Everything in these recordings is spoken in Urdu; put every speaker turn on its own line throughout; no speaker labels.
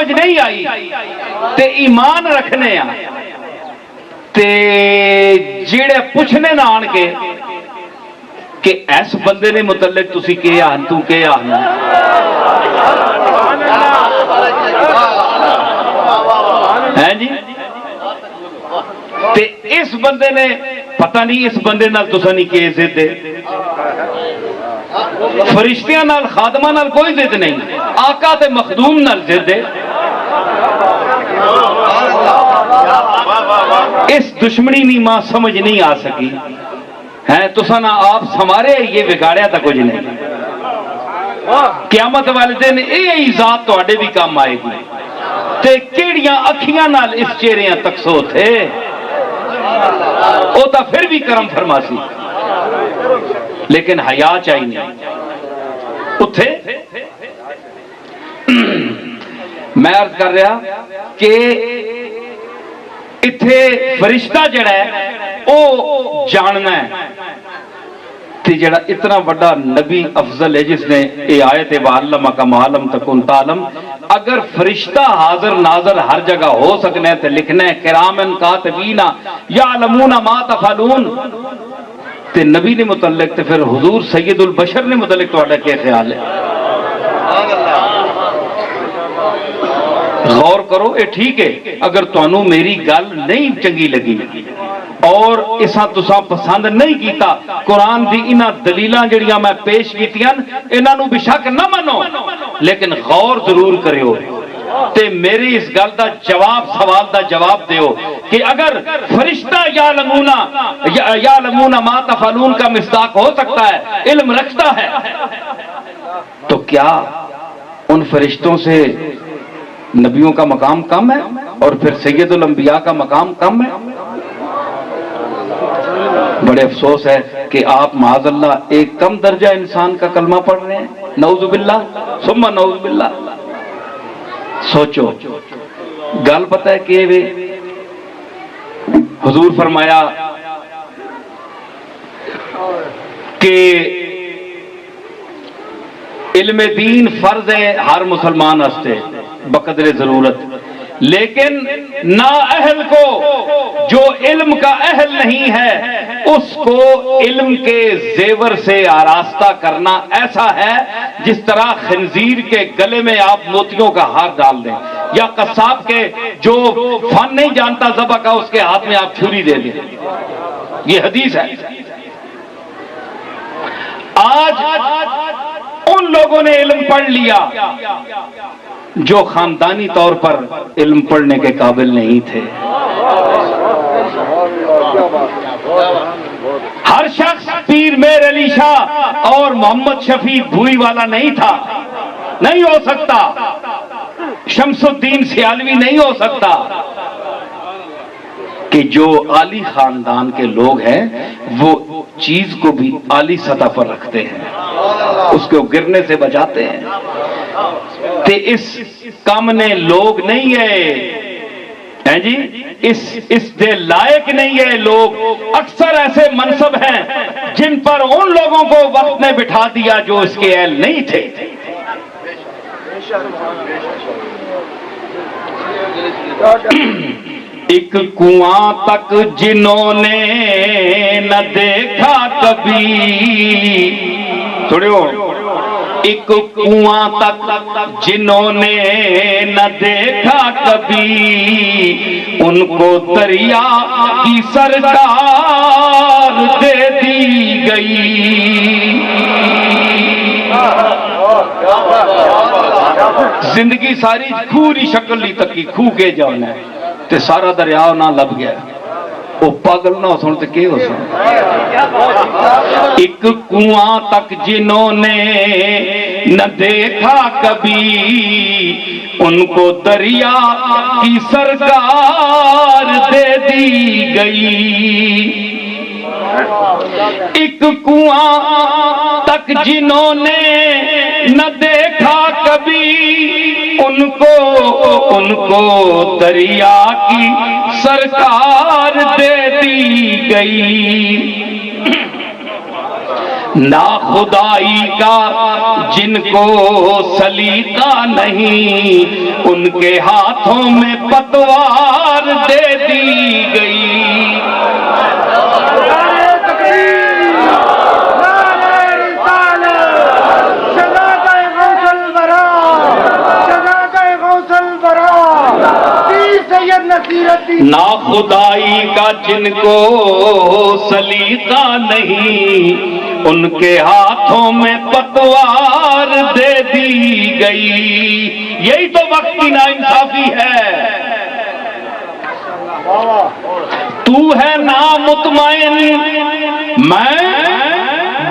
سمجھ نہیں آئی تے ایمان رکھنے آ تے جڑے پوچھنے نہ آن کے کہ ایس بندے نے متعلق تسی کہ آن تو کہ آن ہیں جی تے اس بندے نے پتہ نہیں اس بندے نال تسا نہیں کہ ضد فرشتیاں نال خادمہ نال کوئی ضد نہیں آقا تے مخدوم نال ضد ہے اس دشمنی نہیں ماں سمجھ نہیں آ سکی ہے تسا نہ آپ سمارے یہ بگاڑیا تھا کچھ نہیں قیامت والے دن یہ ذات تواڈے بھی کام آئے گی تے کیڑیاں اکھیاں نال اس چہریاں تکسو تھے او تا پھر بھی کرم فرماسی لیکن حیا چاہیے نہیں اتھے میں عرض کر رہا کہ اتھے فرشتہ جڑا ہے او جاننا ہے کہ جڑا اتنا بڑا نبی افضل ہے جس نے اے آیت وَعَلَّمَ كَمَا لَمْ تَكُنْ تَعْلَمْ اگر فرشتہ حاضر ناظر ہر جگہ ہو سکنے ہیں تو لکھنے کرامن کاتبین یعلمون ما تفعلون تے نبی نے متعلق تے پھر حضور سید البشر نے متعلق تو کیا خیال ہے غور کرو اے ٹھیک ہے اگر تانوں میری گل نہیں چنگی لگی اور اساں تساں پسند نہیں کیتا قرآن دی انہاں دلیلاں جڑیاں میں پیش کیتیاں انہاں نو بشک نہ منو لیکن غور ضرور کریو تے میری اس گل دا جواب سوال دا جواب دیو کہ اگر فرشتہ یعلمون ما تفعلون کا مصداق ہو سکتا ہے علم رکھتا ہے تو کیا ان فرشتوں سے نبیوں کا مقام کم ہے اور پھر سید الانبیاء کا مقام کم ہے بڑے افسوس ہے کہ آپ معاذ اللہ ایک کم درجہ انسان کا کلمہ پڑھ رہے ہیں نعوذ باللہ ثم نعوذ باللہ سوچو گل پتہ ہے کہ حضور فرمایا کہ علم دین فرض ہے ہر مسلمان ہستے بقدر ضرورت لیکن نا اہل کو جو علم کا اہل نہیں ہے اس کو علم کے زیور سے آراستہ کرنا ایسا ہے جس طرح خنزیر کے گلے میں آپ موتیوں کا ہار ڈال دیں یا قصاب کے جو فن نہیں جانتا ذبح کا اس کے ہاتھ میں آپ چھری دے دیں یہ حدیث ہے آج ان لوگوں نے علم پڑھ لیا جو خاندانی طور پر علم پڑھنے کے قابل نہیں تھے ہر شخص پیر میر علی شاہ اور محمد شفیع بھوئی والا نہیں تھا نہیں ہو سکتا شمس الدین سیالوی نہیں ہو سکتا کہ جو عالی خاندان کے لوگ ہیں وہ چیز کو بھی عالی سطح پر رکھتے ہیں اس کو گرنے سے بچاتے ہیں تے اس کام نے لوگ نہیں ہے جی اس دے لائق نہیں ہے لوگ اکثر ایسے منصب ہیں جن پر ان لوگوں کو وقت نے بٹھا دیا جو اس کے اہل نہیں تھے ایک کنواں تک جنہوں نے نہ دیکھا کبھی تھوڑے ہو ایک کنواں تک جنہوں نے نہ دیکھا کبھی ان کو دریا کی سرکار دے دی گئی زندگی ساری کھوری شکل لی تکی کھو کے جانا ہے تے سارا دریا نہ لب گیا وہ پاگل نہ ہو سن تے کیا ہو سن ایک کنواں تک جنہوں نے نہ دیکھا کبھی ان کو دریا کی سرکار دے دی گئی ایک کنواں تک جنہوں نے نہ دیکھا کبھی ان کو دریا کی سرکار دے دی گئی نا خدائی کا جن کو سلیقہ نہیں، ان کے ہاتھوں میں پتوار دے دی گئی۔ نا خدائی کا جن کو سلیقہ نہیں، ان کے ہاتھوں میں پتوار دے دی گئی۔ یہی تو وقت کی ناانصافی ہے۔ تو ہے نامطمئن، میں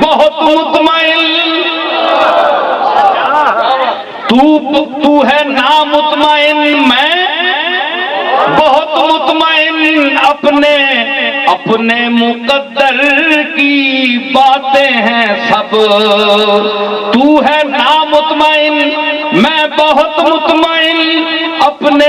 بہت مطمئن۔ تو ہے نامطمئن، میں بہت مطمئن، اپنے مقدر کی باتیں ہیں سب۔ تو ہے نامطمئن، میں بہت مطمئن، اپنے